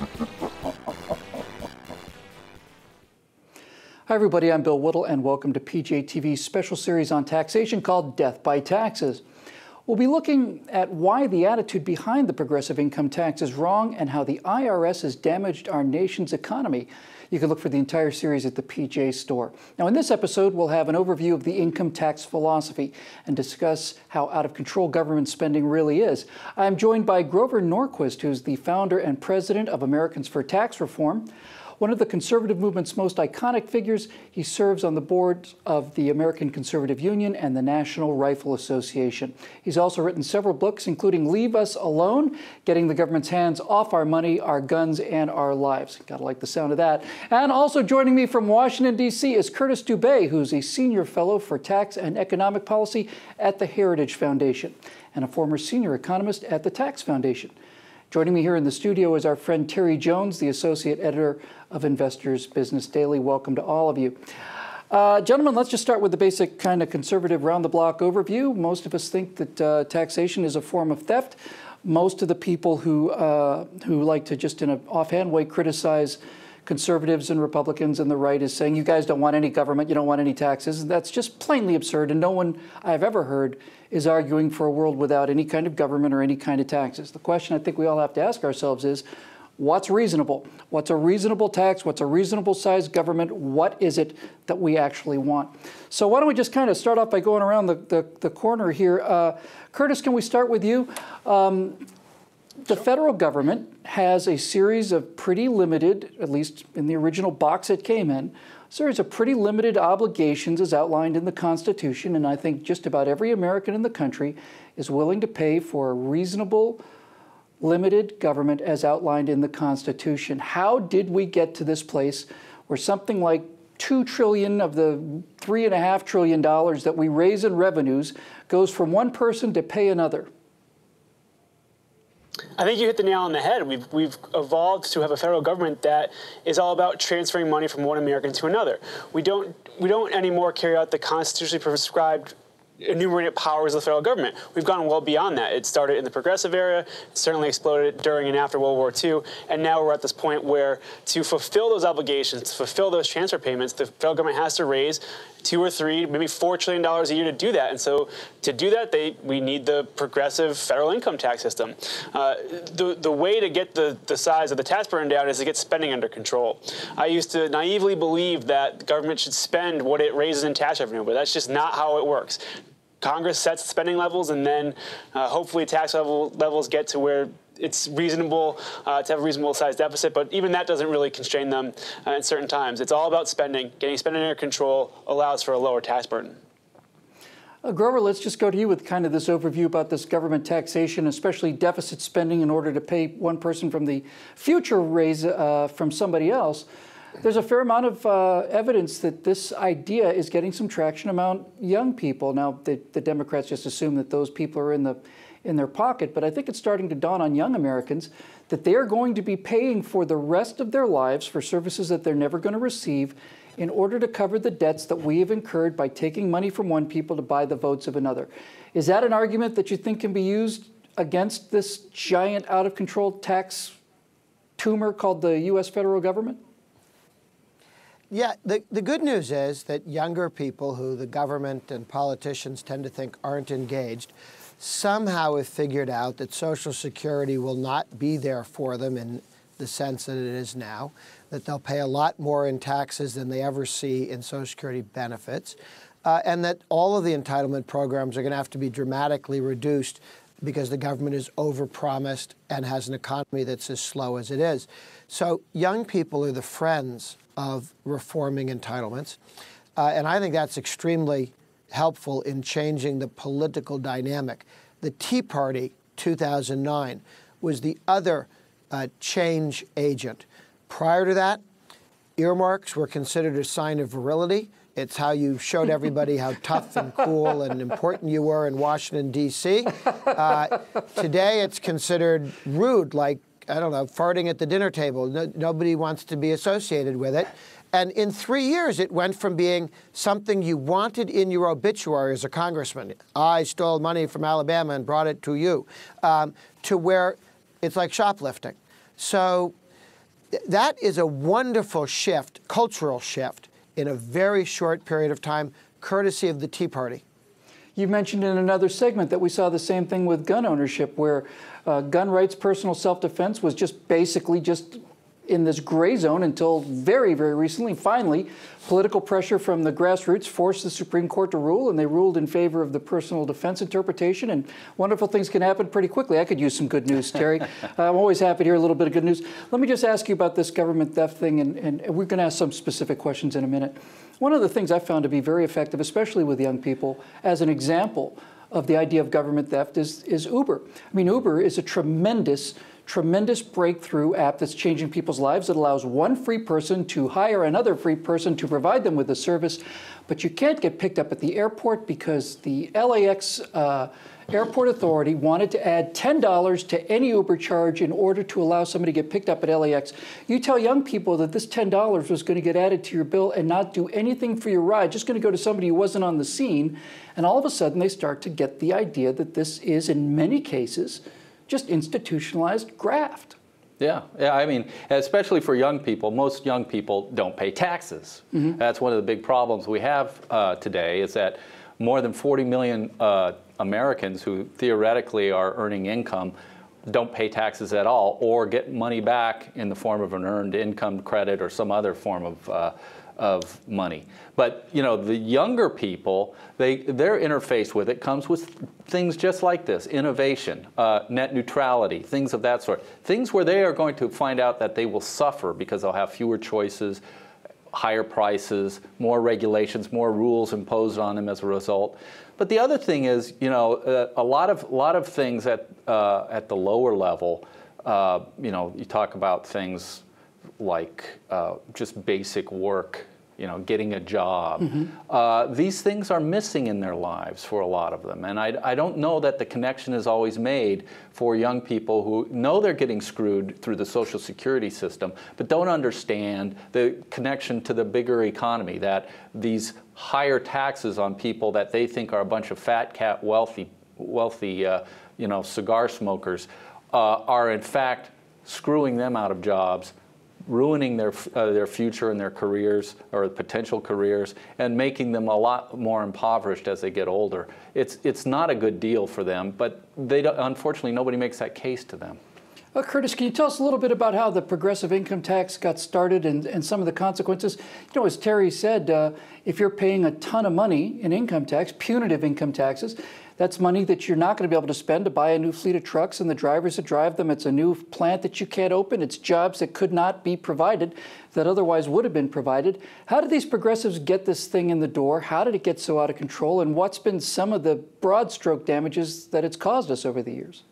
Hi everybody, I'm Bill Whittle and welcome to PJTV's special series on taxation called Death by Taxes. We'll be looking at why the attitude behind the progressive income tax is wrong and how the IRS has damaged our nation's economy. You can look for the entire series at the PJ store. Now in this episode, we'll have an overview of the income tax philosophy and discuss how out of control government spending really is. I'm joined by Grover Norquist, who's the founder and president of Americans for Tax Reform. One of the conservative movement's most iconic figures, he serves on the boards of the American Conservative Union and the National Rifle Association. He's also written several books, including Leave Us Alone, Getting the Government's Hands Off Our Money, Our Guns, and Our Lives. Gotta like the sound of that. And also joining me from Washington, D.C. is Curtis Dubay, who's a senior fellow for tax and economic policy at the Heritage Foundation and a former senior economist at the Tax Foundation. Joining me here in the studio is our friend Terry Jones, the associate editor of Investors Business Daily. Welcome to all of you. Gentlemen, let's just start with the basic kind of conservative round-the-block overview. Most of us think that taxation is a form of theft. Most of the people who like to just in an offhand way criticize conservatives and Republicans and the right is saying, you guys don't want any government, you don't want any taxes. And that's just plainly absurd, and no one I've ever heard is arguing for a world without any kind of government or any kind of taxes. The question I think we all have to ask ourselves is, what's reasonable? What's a reasonable tax? What's a reasonable sized government? What is it that we actually want? So why don't we just kind of start off by going around the corner here. Curtis, can we start with you? The federal government has a series of pretty limited, at least in the original box it came in, a series of pretty limited obligations as outlined in the Constitution, and I think just about every American in the country is willing to pay for a reasonable, limited government as outlined in the Constitution. How did we get to this place where something like $2 trillion of the $3.5 trillion that we raise in revenues goes from one person to pay another? I think you hit the nail on the head. We've evolved to have a federal government that is all about transferring money from one American to another. We don't anymore carry out the constitutionally prescribed enumerated powers of the federal government. We've gone well beyond that. It started in the progressive era, it certainly exploded during and after World War II, and now we're at this point where to fulfill those obligations, to fulfill those transfer payments, the federal government has to raise $2 or $3, maybe $4 trillion a year to do that. And so to do that, we need the progressive federal income tax system. The way to get the size of the tax burden down is to get spending under control. I used to naively believe that the government should spend what it raises in tax revenue, but that's just not how it works. Congress sets spending levels, and then hopefully tax levels get to where it's reasonable to have a reasonable sized deficit, but even that doesn't really constrain them at certain times. It's all about spending. Getting spending under control allows for a lower tax burden. Grover, let's just go to you with kind of this overview about this government taxation, especially deficit spending in order to pay one person from the future raise from somebody else. There's a fair amount of evidence that this idea is getting some traction among young people. Now, the Democrats just assume that those people are in their pocket, but I think it's starting to dawn on young Americans that they are going to be paying for the rest of their lives for services that they're never going to receive in order to cover the debts that we have incurred by taking money from one people to buy the votes of another. Is that an argument that you think can be used against this giant out-of-control tax tumor called the U.S. federal government? Yeah, the good news is that younger people who the government and politicians tend to think aren't engaged somehow have figured out that Social Security will not be there for them in the sense that it is now, that they'll pay a lot more in taxes than they ever see in Social Security benefits, and that all of the entitlement programs are going to have to be dramatically reduced because the government is overpromised and has an economy that's as slow as it is. So young people are the friends of reforming entitlements, and I think that's extremely helpful in changing the political dynamic. The Tea Party, 2009, was the other change agent. Prior to that, earmarks were considered a sign of virility. It's how you showed everybody how tough and cool and important you were in Washington, D.C. Today, it's considered rude, like, I don't know, farting at the dinner table. Nobody wants to be associated with it. And in 3 years, it went from being something you wanted in your obituary as a congressman, I stole money from Alabama and brought it to you, to where it's like shoplifting. So that is a wonderful shift, cultural shift, in a very short period of time, courtesy of the Tea Party. You mentioned in another segment that we saw the same thing with gun ownership, where gun rights, personal self-defense was just basically just in this gray zone until very, very recently. Finally, political pressure from the grassroots forced the Supreme Court to rule, and they ruled in favor of the personal defense interpretation, and wonderful things can happen pretty quickly. I could use some good news, Terry. I'm always happy to hear a little bit of good news. Let me just ask you about this government theft thing, and we're going to ask some specific questions in a minute. One of the things I found to be very effective, especially with young people, as an example of the idea of government theft is Uber. I mean, Uber is a tremendous breakthrough app that's changing people's lives. It allows one free person to hire another free person to provide them with a service, but you can't get picked up at the airport because the LAX Airport Authority wanted to add $10 to any Uber charge in order to allow somebody to get picked up at LAX. You tell young people that this $10 was going to get added to your bill and not do anything for your ride, just going to go to somebody who wasn't on the scene, and all of a sudden they start to get the idea that this is, in many cases, just institutionalized graft. Yeah, I mean, especially for young people, most young people don't pay taxes. Mm-hmm. That's one of the big problems we have today, is that more than 40 million Americans who theoretically are earning income don't pay taxes at all, or get money back in the form of an earned income credit or some other form of money. But you know, the younger people, their interface with it comes with things just like this: innovation, net neutrality, things of that sort. Things where they are going to find out that they will suffer because they'll have fewer choices, higher prices, more regulations, more rules imposed on them as a result. But the other thing is, you know, a lot of things at the lower level. You know, you talk about things like just basic work, you know, getting a job. Mm-hmm. These things are missing in their lives for a lot of them. And I don't know that the connection is always made for young people who know they're getting screwed through the Social Security system, but don't understand the connection to the bigger economy, that these higher taxes on people that they think are a bunch of fat cat wealthy you know, cigar smokers are in fact screwing them out of jobs, ruining their future and their careers, or potential careers, and making them a lot more impoverished as they get older. It's not a good deal for them, but unfortunately nobody makes that case to them. Curtis, can you tell us a little bit about how the progressive income tax got started and some of the consequences? You know, as Terry said, if you're paying a ton of money in income tax, punitive income taxes, that's money that you're not going to be able to spend to buy a new fleet of trucks and the drivers that drive them. It's a new plant that you can't open. It's jobs that could not be provided that otherwise would have been provided. How did these progressives get this thing in the door? How did it get so out of control? And what's been some of the broad stroke damages that it's caused us over the years?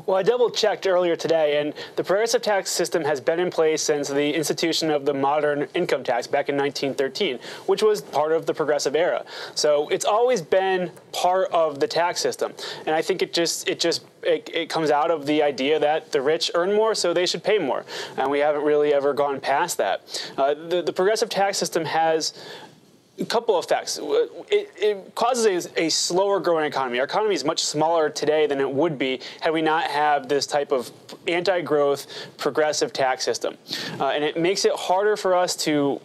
Well, I double-checked earlier today, and the progressive tax system has been in place since the institution of the modern income tax back in 1913, which was part of the progressive era. So it's always been part of the tax system, and I think it comes out of the idea that the rich earn more, so they should pay more, and we haven't really ever gone past that. The progressive tax system has a couple effects. It causes a slower growing economy. Our economy is much smaller today than it would be had we not have this type of anti-growth progressive tax system. And it makes it harder for us to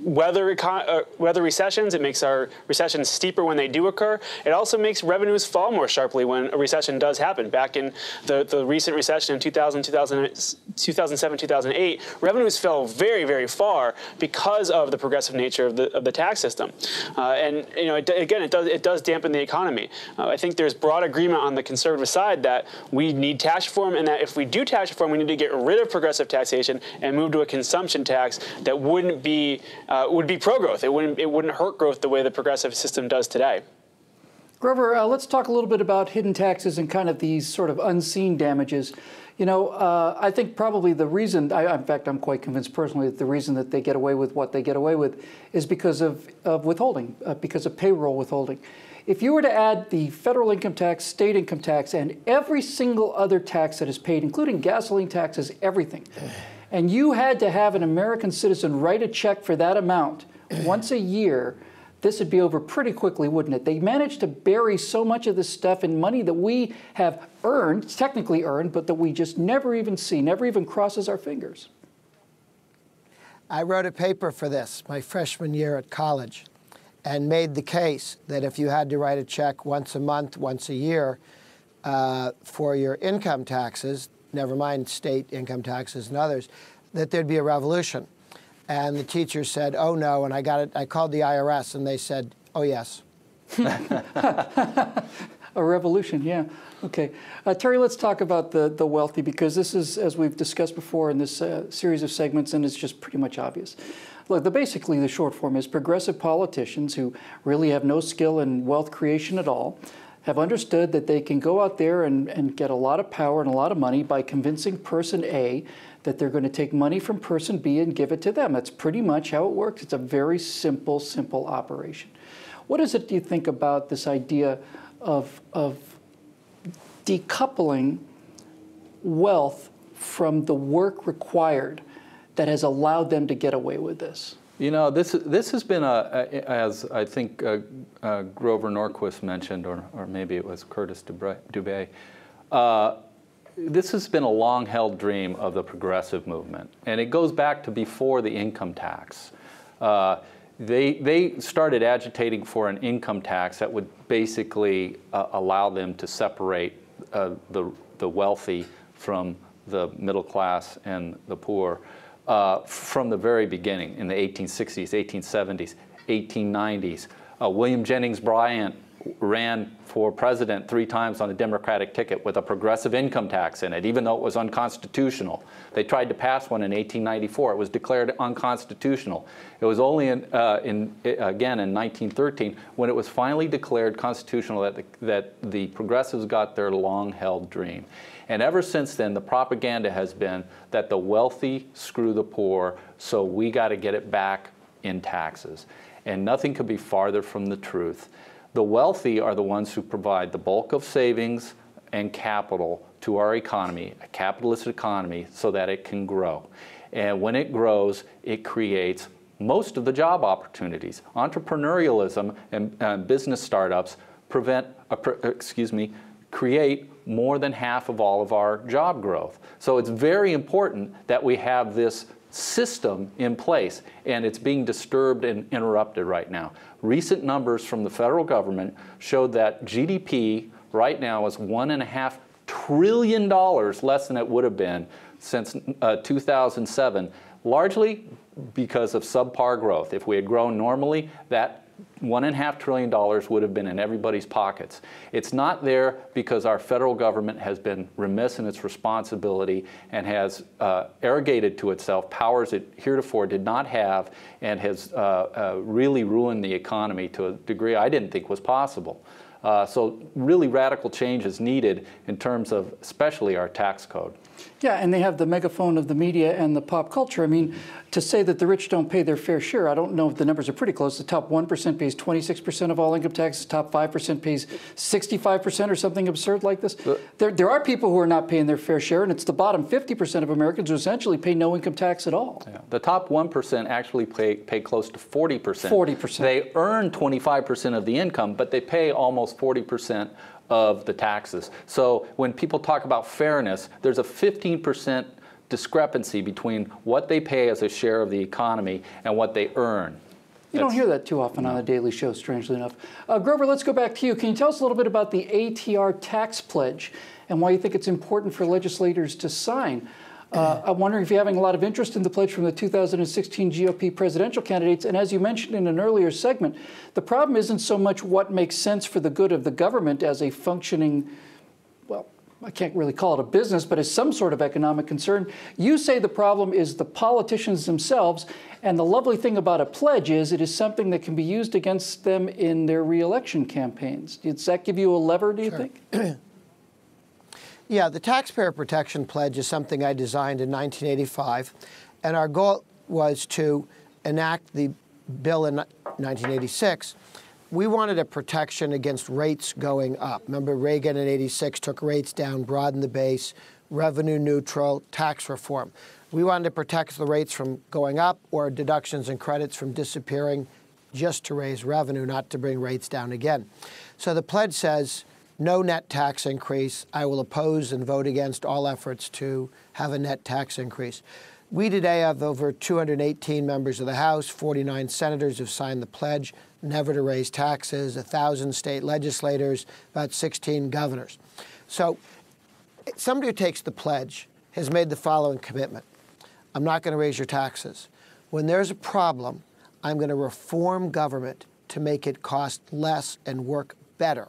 weather recessions. It makes our recessions steeper when they do occur. It also makes revenues fall more sharply when a recession does happen. Back in the recent recession in 2007, 2008, revenues fell very, very far because of the progressive nature of the tax system. And you know, it does dampen the economy. I think there's broad agreement on the conservative side that we need tax reform, and that if we do tax reform, we need to get rid of progressive taxation and move to a consumption tax that would be pro-growth. It wouldn't hurt growth the way the progressive system does today. Grover, let's talk a little bit about hidden taxes and kind of these sort of unseen damages. You know, I think probably the reason, in fact, I'm quite convinced personally that the reason that they get away with what they get away with is because of withholding, because of payroll withholding. If you were to add the federal income tax, state income tax, and every single other tax that is paid, including gasoline taxes, everything, and you had to have an American citizen write a check for that amount once a year, this would be over pretty quickly, wouldn't it? They managed to bury so much of this stuff in money that we have earned, technically earned, but that we just never even see, never even crosses our fingers. I wrote a paper for this my freshman year at college and made the case that if you had to write a check once a month, once a year for your income taxes, never mind state income taxes and others, that there'd be a revolution. And the teacher said, oh no, and I called the IRS and they said, oh yes. A revolution, yeah. Okay. Terry, let's talk about the wealthy, because this is, as we've discussed before in this series of segments, and it's just pretty much obvious. Look, basically the short form is progressive politicians who really have no skill in wealth creation at all have understood that they can go out there and get a lot of power and a lot of money by convincing person A that they're going to take money from person B and give it to them. That's pretty much how it works. It's a very simple operation. What is it, do you think, about this idea of decoupling wealth from the work required that has allowed them to get away with this? You know, this has been, as I think Grover Norquist mentioned, or maybe it was Curtis Dubay, this has been a long-held dream of the progressive movement. And it goes back to before the income tax. They started agitating for an income tax that would basically allow them to separate the wealthy from the middle class and the poor from the very beginning in the 1860s, 1870s, 1890s. William Jennings Bryan ran for president 3 times on a Democratic ticket with a progressive income tax in it, even though it was unconstitutional. They tried to pass one in 1894. It was declared unconstitutional. It was only again in 1913 when it was finally declared constitutional that the progressives got their long-held dream. And ever since then, the propaganda has been that the wealthy screw the poor, so we got to get it back in taxes. And nothing could be farther from the truth. The wealthy are the ones who provide the bulk of savings and capital to our economy, a capitalist economy, so that it can grow. And when it grows, it creates most of the job opportunities. Entrepreneurialism and business startups create more than half of all of our job growth. So it's very important that we have this system in place, and it's being disturbed and interrupted right now. Recent numbers from the federal government showed that GDP right now is $1.5 trillion less than it would have been since 2007, largely because of subpar growth. If we had grown normally, that $1.5 trillion would have been in everybody's pockets. It's not there because our federal government has been remiss in its responsibility and has arrogated to itself powers it heretofore did not have, and has really ruined the economy to a degree I didn't think was possible. So really radical change is needed in terms of especially our tax code. Yeah, and they have the megaphone of the media and the pop culture. I mean, to say that the rich don't pay their fair share, I don't know if the numbers are pretty close. The top 1% pays 26% of all income taxes, top 5% pays 65% or something absurd like this. There are people who are not paying their fair share, and it's the bottom 50% of Americans who essentially pay no income tax at all. Yeah. The top 1% actually pay close to 40%. 40%. They earn 25% of the income, but they pay almost 40% of the taxes. So when people talk about fairness, there's a 15% discrepancy between what they pay as a share of the economy and what they earn. You don't hear that too often on the Daily Show, strangely enough. Grover, let's go back to you. Can you tell us a little bit about the ATR tax pledge and why you think it's important for legislators to sign? I'm wondering if you're having a lot of interest in the pledge from the 2016 GOP presidential candidates. And as you mentioned in an earlier segment, the problem isn't so much what makes sense for the good of the government as a functioning, well, I can't really call it a business, but as some sort of economic concern. You say the problem is the politicians themselves. And the lovely thing about a pledge is it is something that can be used against them in their re-election campaigns. Does that give you a lever, do you think? Yeah, the Taxpayer Protection Pledge is something I designed in 1985, and our goal was to enact the bill in 1986. We wanted a protection against rates going up. Remember, Reagan in '86 took rates down, broadened the base, revenue neutral, tax reform. We wanted to protect the rates from going up or deductions and credits from disappearing just to raise revenue, not to bring rates down again. So the pledge says, no net tax increase. I will oppose and vote against all efforts to have a net tax increase. We today have over 218 members of the House, 49 senators who've signed the pledge never to raise taxes, 1,000 state legislators, about 16 governors. So somebody who takes the pledge has made the following commitment. I'm not going to raise your taxes. When there's a problem, I'm going to reform government to make it cost less and work better.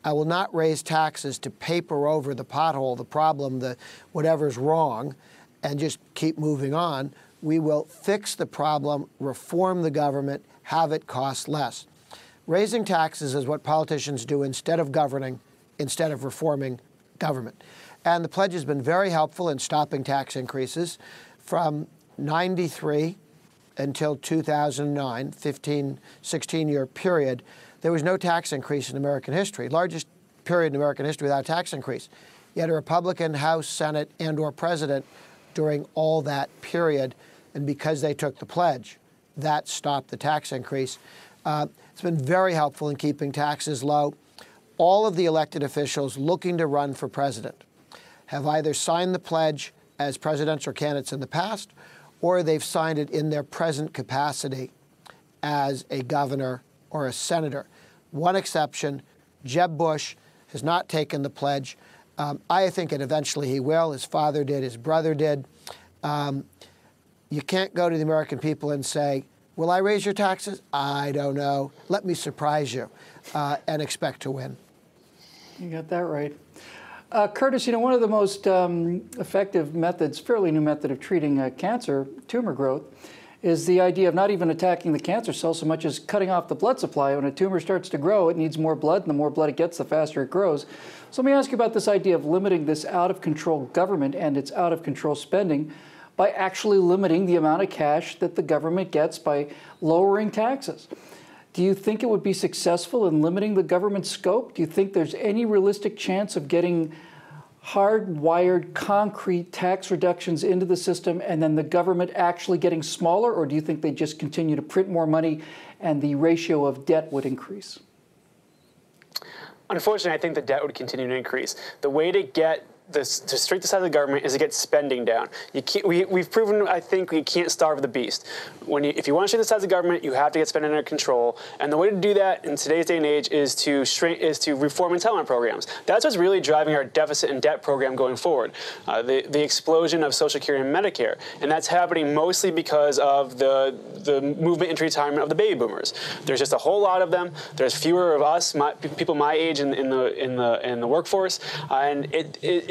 I will not raise taxes to paper over the pothole, the problem, the whatever's wrong, and just keep moving on. We will fix the problem, reform the government, have it cost less. Raising taxes is what politicians do instead of governing, instead of reforming government. And the pledge has been very helpful in stopping tax increases. From 93 until 2009, 16-year period, there was no tax increase in American history, largest period in American history without a tax increase. Yet a Republican House, Senate, and/or president during all that period, and because they took the pledge, that stopped the tax increase. It's been very helpful in keeping taxes low. All of the elected officials looking to run for president have either signed the pledge as presidential candidates in the past, or they've signed it in their present capacity as a governor or a senator. One exception, Jeb Bush has not taken the pledge. I think that eventually he will. His father did, his brother did. You can't go to the American people and say, will I raise your taxes? I don't know. Let me surprise you, and expect to win. You got that right. Curtis, you know, one of the most effective methods, fairly new method of treating cancer, tumor growth, is the idea of not even attacking the cancer cell so much as cutting off the blood supply. When a tumor starts to grow, it needs more blood, and the more blood it gets, the faster it grows. So let me ask you about this idea of limiting this out-of-control government and its out-of-control spending by actually limiting the amount of cash that the government gets by lowering taxes. Do you think it would be successful in limiting the government scope? Do you think there's any realistic chance of getting hardwired, concrete tax reductions into the system and then the government actually getting smaller? Or do you think they just continue to print more money and the ratio of debt would increase? Unfortunately, I think the debt would continue to increase. The way to get to shrink the size of the government is to get spending down. We've proven, I think, we can't starve the beast. If you want to shrink the size of the government, you have to get spending under control. And the way to do that in today's day and age is to reform entitlement programs. That's what's really driving our deficit and debt program going forward. The explosion of Social Security and Medicare, and that's happening mostly because of the movement into retirement of the baby boomers. There's just a whole lot of them. There's fewer of us, people my age in the workforce, and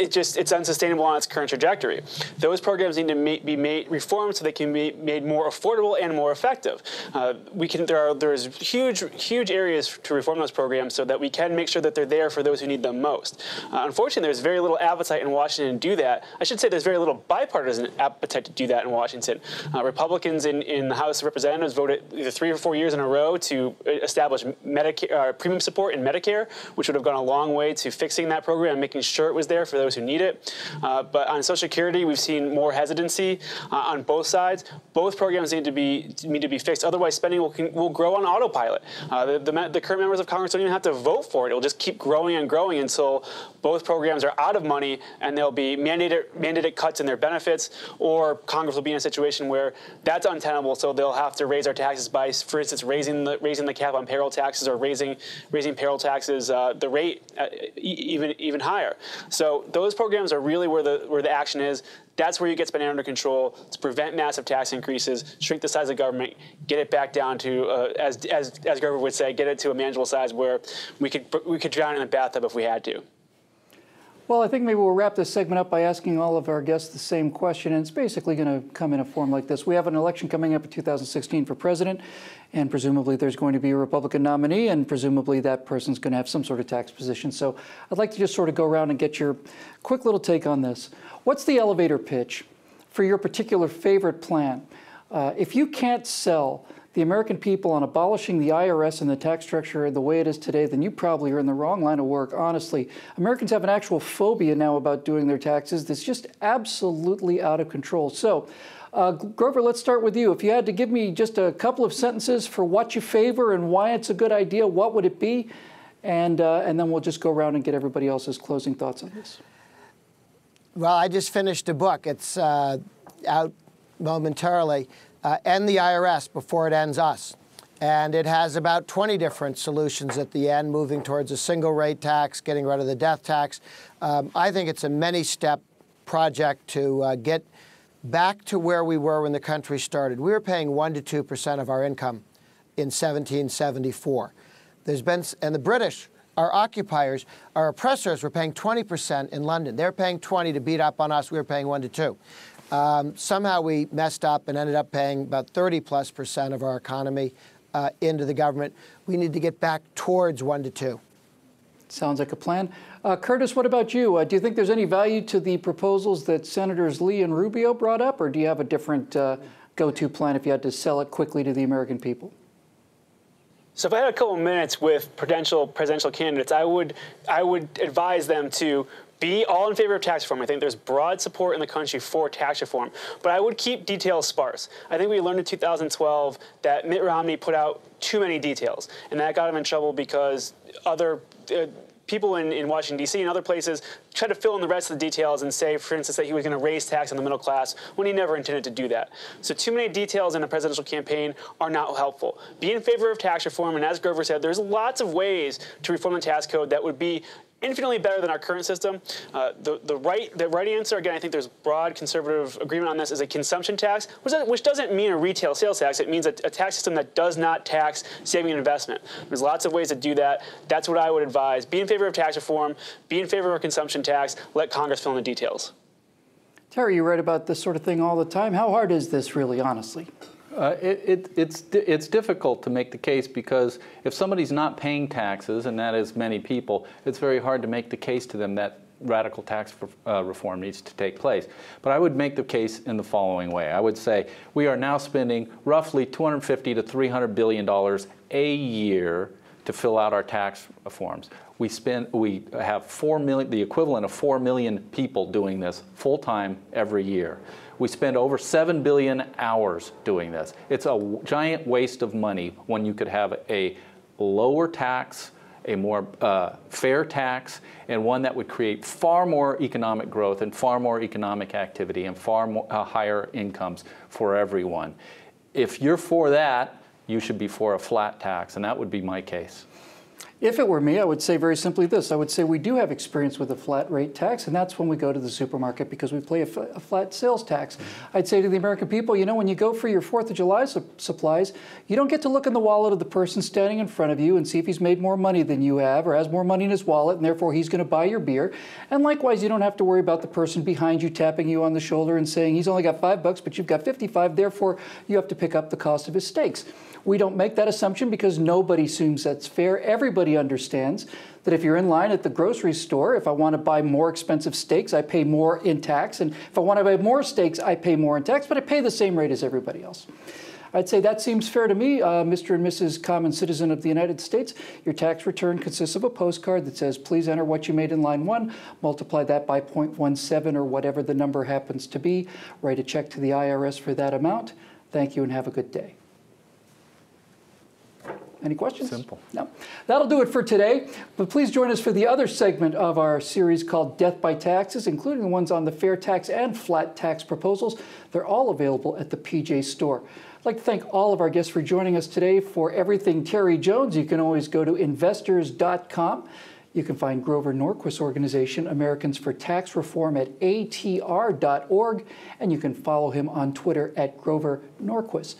it's unsustainable on its current trajectory. Those programs need to be made reformed so they can be made more affordable and more effective. There's huge areas to reform those programs so that we can make sure that they're there for those who need them most. Unfortunately, there's very little appetite in Washington to do that. I should say there's very little bipartisan appetite to do that in Washington. Republicans in the House of Representatives voted either 3 or 4 years in a row to establish Medicare premium support in Medicare, which would have gone a long way to fixing that program and making sure it was there for those who need it. But on Social Security, we've seen more hesitancy on both sides. Both programs need to be fixed. Otherwise, spending will grow on autopilot. The current members of Congress don't even have to vote for it. It'll just keep growing and growing until both programs are out of money and there'll be mandated cuts in their benefits, or Congress will be in a situation where that's untenable, so they'll have to raise our taxes by, for instance, raising the cap on payroll taxes, or raising payroll taxes, the rate even higher. So those programs are really where the action is. That's where you get spending under control to prevent massive tax increases, shrink the size of government, get it back down to, as Grover would say, get it to a manageable size where we could drown in the bathtub if we had to. Well, I think maybe we'll wrap this segment up by asking all of our guests the same question, and it's basically going to come in a form like this. We have an election coming up in 2016 for president, and presumably there's going to be a Republican nominee, and presumably that person's going to have some sort of tax position. So I'd like to just sort of go around and get your quick little take on this. What's the elevator pitch for your particular favorite plan? If you can't sell the American people on abolishing the IRS and the tax structure the way it is today, then you probably are in the wrong line of work, honestly. Americans have an actual phobia now about doing their taxes that's just absolutely out of control. So, Grover, let's start with you. If you had to give me just a couple of sentences for what you favor and why it's a good idea, what would it be? And then we'll just go around and get everybody else's closing thoughts on this. Well, I just finished a book. It's out momentarily. End the IRS before it ends us. And it has about 20 different solutions at the end, moving towards a single rate tax, getting rid of the death tax. I think it's a many-step project to get back to where we were when the country started. We were paying 1% to 2% of our income in 1774. And the British, our occupiers, our oppressors, were paying 20% in London. They're paying 20 to beat up on us. We were paying 1% to 2%. Somehow we messed up and ended up paying about 30+% of our economy into the government. We need to get back towards 1% to 2%. Sounds like a plan. Curtis, what about you? Do you think there's any value to the proposals that Senators Lee and Rubio brought up, or do you have a different go-to plan if you had to sell it quickly to the American people? So if I had a couple minutes with potential presidential candidates, I would advise them to be all in favor of tax reform. I think there's broad support in the country for tax reform, but I would keep details sparse. I think we learned in 2012 that Mitt Romney put out too many details, and that got him in trouble because other people in Washington, D.C. and other places tried to fill in the rest of the details and say, for instance, that he was going to raise tax on the middle class when he never intended to do that. So too many details in a presidential campaign are not helpful. Be in favor of tax reform, and as Grover said, there's lots of ways to reform the tax code that would be infinitely better than our current system. The right answer, again, I think there's broad conservative agreement on this, is a consumption tax, which doesn't mean a retail sales tax. It means a tax system that does not tax saving and investment. There's lots of ways to do that. That's what I would advise. Be in favor of tax reform. Be in favor of a consumption tax. Let Congress fill in the details. Terry, you write about this sort of thing all the time. How hard is this really, honestly? It's difficult to make the case because if somebody's not paying taxes, and that is many people, it's very hard to make the case to them that radical tax reform needs to take place. But I would make the case in the following way. I would say we are now spending roughly $250 to $300 billion a year to fill out our tax reforms. We have 4 million, the equivalent of 4 million people doing this full-time every year. We spend over 7 billion hours doing this. It's a giant waste of money when you could have a lower tax, a more fair tax, and one that would create far more economic growth and far more economic activity and far more, higher incomes for everyone. If you're for that, you should be for a flat tax, and that would be my case. If it were me, I would say very simply this. I would say we do have experience with a flat rate tax, and that's when we go to the supermarket because we pay a flat sales tax. I'd say to the American people, you know, when you go for your 4th of July supplies, you don't get to look in the wallet of the person standing in front of you and see if he's made more money than you have or has more money in his wallet, and therefore he's going to buy your beer. And likewise, you don't have to worry about the person behind you tapping you on the shoulder and saying he's only got $5, but you've got 55, therefore you have to pick up the cost of his steaks. We don't make that assumption because nobody assumes that's fair. Everybody understands that if you're in line at the grocery store, if I want to buy more expensive steaks, I pay more in tax. And if I want to buy more steaks, I pay more in tax, but I pay the same rate as everybody else. I'd say that seems fair to me, Mr. and Mrs. Common Citizen of the United States. Your tax return consists of a postcard that says, please enter what you made in line 1, multiply that by 0.17 or whatever the number happens to be, write a check to the IRS for that amount. Thank you and have a good day. Any questions? Simple. No. That'll do it for today. But please join us for the other segment of our series called Death by Taxes, including the ones on the fair tax and flat tax proposals. They're all available at the PJ store. I'd like to thank all of our guests for joining us today. For everything Terry Jones, you can always go to investors.com. You can find Grover Norquist's organization, Americans for Tax Reform, at atr.org, and you can follow him on Twitter at Grover Norquist.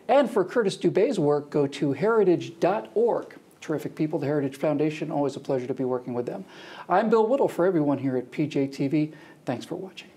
And for Curtis Dubay's work, go to heritage.org. Terrific people, the Heritage Foundation. Always a pleasure to be working with them. I'm Bill Whittle for everyone here at PJTV. Thanks for watching.